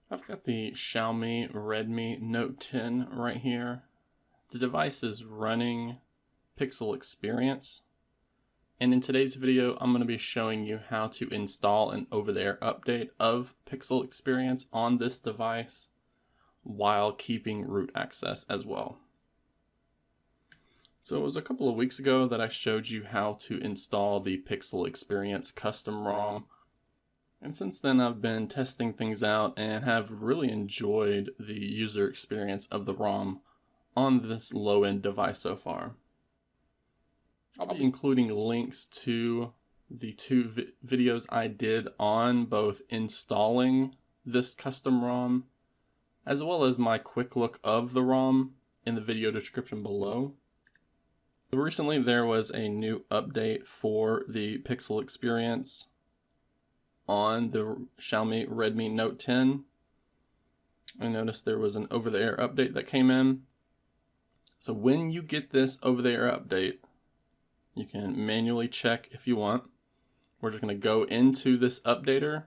I've got the Xiaomi Redmi Note 10 right here. The device is running Pixel Experience. And in today's video, I'm going to be showing you how to install an over-the-air update of Pixel Experience on this device while keeping root access as well. So it was a couple of weeks ago that I showed you how to install the Pixel Experience custom ROM. And since then I've been testing things out and have really enjoyed the user experience of the ROM on this low-end device so far. I'll be including links to the two videos I did on both installing this custom ROM as well as my quick look of the ROM in the video description below. Recently there was a new update for the Pixel Experience on the Xiaomi Redmi Note 10. I noticed there was an over-the-air update that came in. So when you get this over-the-air update, you can manually check if you want. We're just going to go into this updater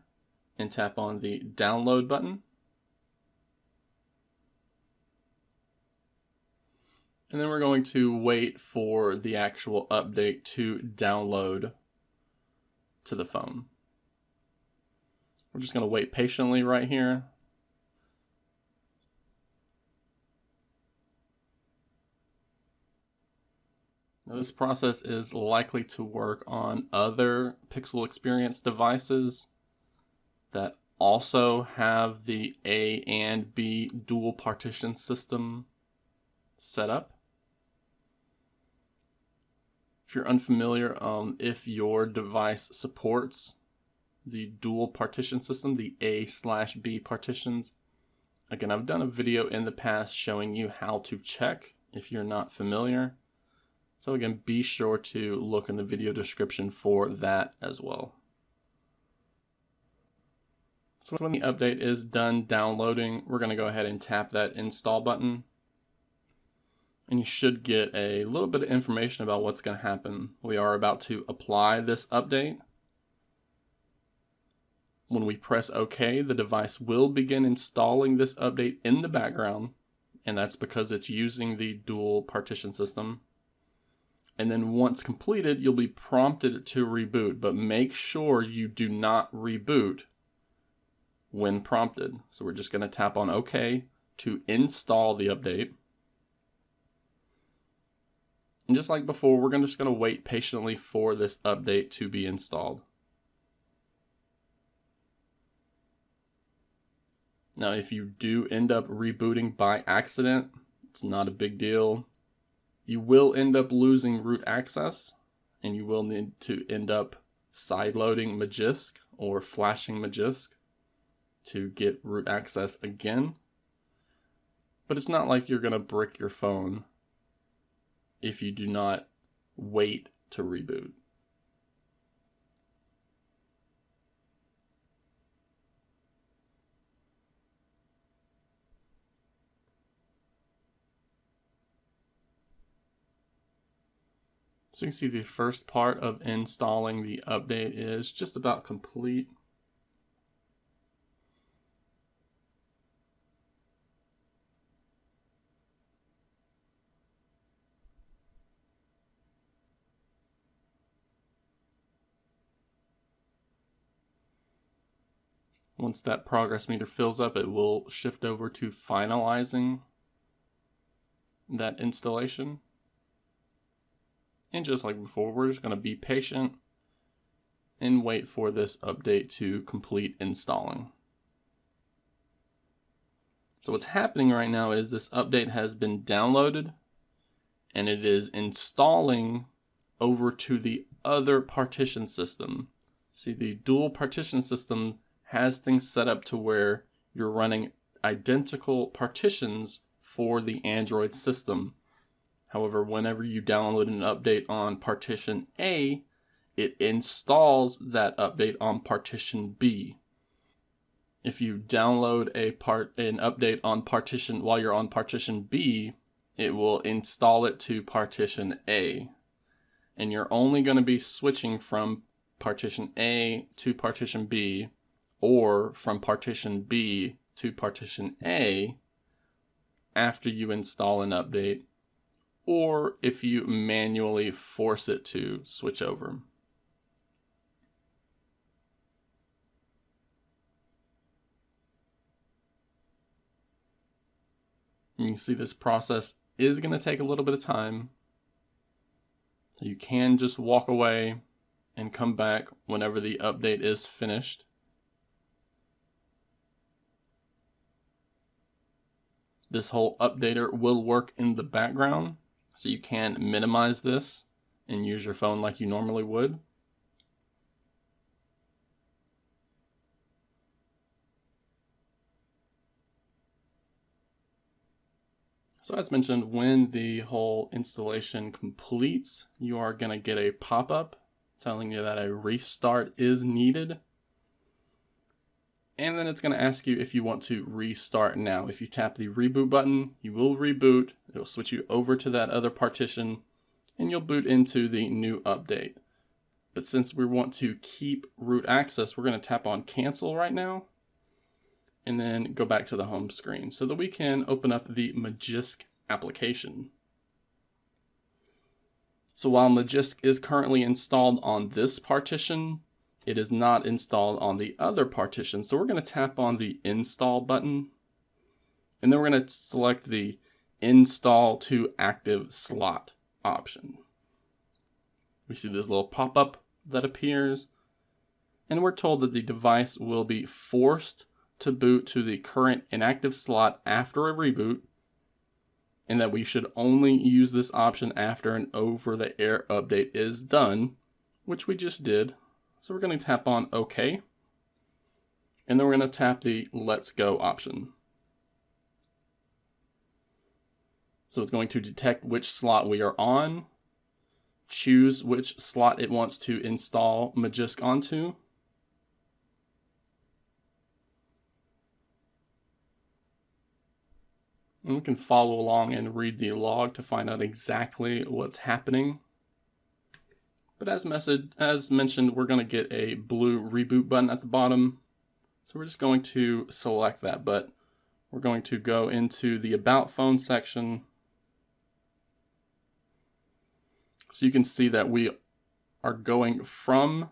and tap on the download button. And then we're going to wait for the actual update to download to the phone. We're just going to wait patiently right here. Now this process is likely to work on other Pixel Experience devices that also have the A and B dual partition system set up. If you're unfamiliar, if your device supports the dual partition system, the A/B partitions. Again, I've done a video in the past showing you how to check if you're not familiar. So again, be sure to look in the video description for that as well. So when the update is done downloading, we're going to go ahead and tap that install button. And you should get a little bit of information about what's going to happen. We are about to apply this update. When we press OK, the device will begin installing this update in the background, and that's because it's using the dual partition system. And then once completed, you'll be prompted to reboot, but make sure you do not reboot when prompted. So we're just going to tap on OK to install the update. And just like before, we're just going to wait patiently for this update to be installed. Now, if you do end up rebooting by accident, it's not a big deal. You will end up losing root access, and you will need to end up sideloading Magisk or flashing Magisk to get root access again. But it's not like you're going to brick your phone if you do not wait to reboot. So you can see the first part of installing the update is just about complete. Once that progress meter fills up, it will shift over to finalizing that installation. And just like before, we're just going to be patient and wait for this update to complete installing. So what's happening right now is this update has been downloaded and it is installing over to the other partition system. See, the dual partition system has things set up to where you're running identical partitions for the Android system. However, whenever you download an update on partition A, it installs that update on partition B. If you download an update on partition while you're on partition B, it will install it to partition A. And you're only going to be switching from partition A to partition B, or from partition B to partition A after you install an update, or if you manually force it to switch over. You can see this process is going to take a little bit of time. So you can just walk away and come back whenever the update is finished. This whole updater will work in the background, so you can minimize this and use your phone like you normally would. So as mentioned, when the whole installation completes, you are going to get a pop-up telling you that a restart is needed. And then it's going to ask you if you want to restart now. If you tap the reboot button, you will reboot. It'll switch you over to that other partition, and you'll boot into the new update. But since we want to keep root access, we're going to tap on cancel right now, and then go back to the home screen so that we can open up the Magisk application. So while Magisk is currently installed on this partition, it is not installed on the other partition. So we're going to tap on the install button, and then we're going to select the install to active slot option. We see this little pop-up that appears, and we're told that the device will be forced to boot to the current inactive slot after a reboot, and that we should only use this option after an over-the-air update is done, which we just did. So we're going to tap on OK, and then we're going to tap the Let's Go option. So it's going to detect which slot we are on, choose which slot it wants to install Magisk onto, and we can follow along and read the log to find out exactly what's happening. But as mentioned, we're going to get a blue reboot button at the bottom. So we're just going to select that, but we're going to go into the About Phone section. So you can see that we are going from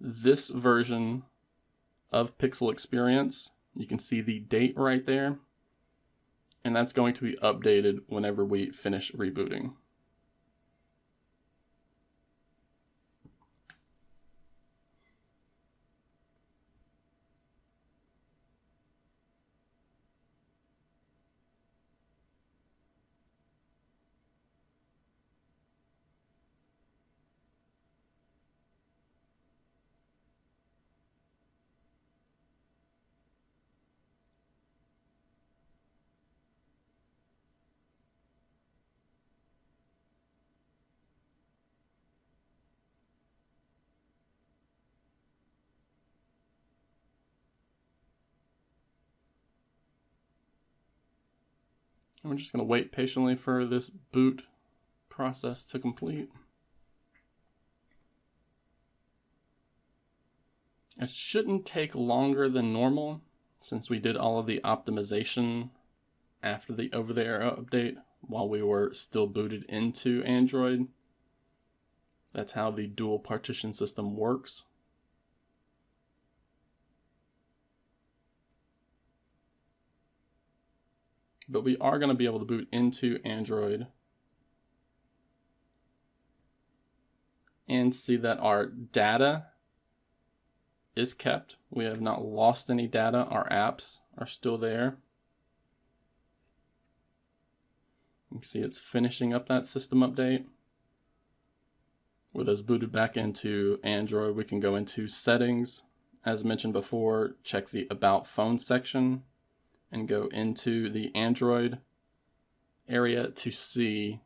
this version of Pixel Experience. You can see the date right there, and that's going to be updated whenever we finish rebooting. And we're just going to wait patiently for this boot process to complete. It shouldn't take longer than normal since we did all of the optimization after the over-the-air update while we were still booted into Android. That's how the dual partition system works. But we are going to be able to boot into Android and see that our data is kept. We have not lost any data. Our apps are still there. You can see it's finishing up that system update. With us booted back into Android, we can go into settings. As mentioned before, check the About Phone section and go into the Android area to see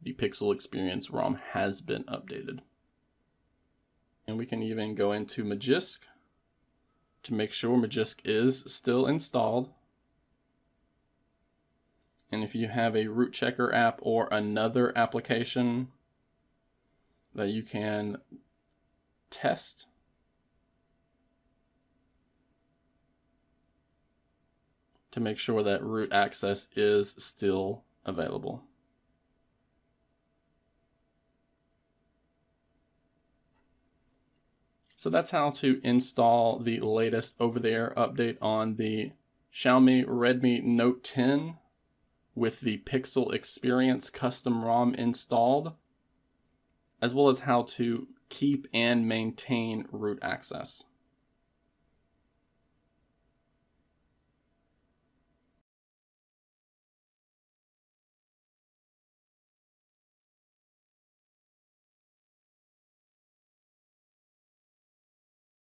the Pixel Experience ROM has been updated. And we can even go into Magisk to make sure Magisk is still installed. And if you have a root checker app or another application that you can test, to make sure that root access is still available. So that's how to install the latest over-the-air update on the Xiaomi Redmi Note 10 with the Pixel Experience custom ROM installed, as well as how to keep and maintain root access.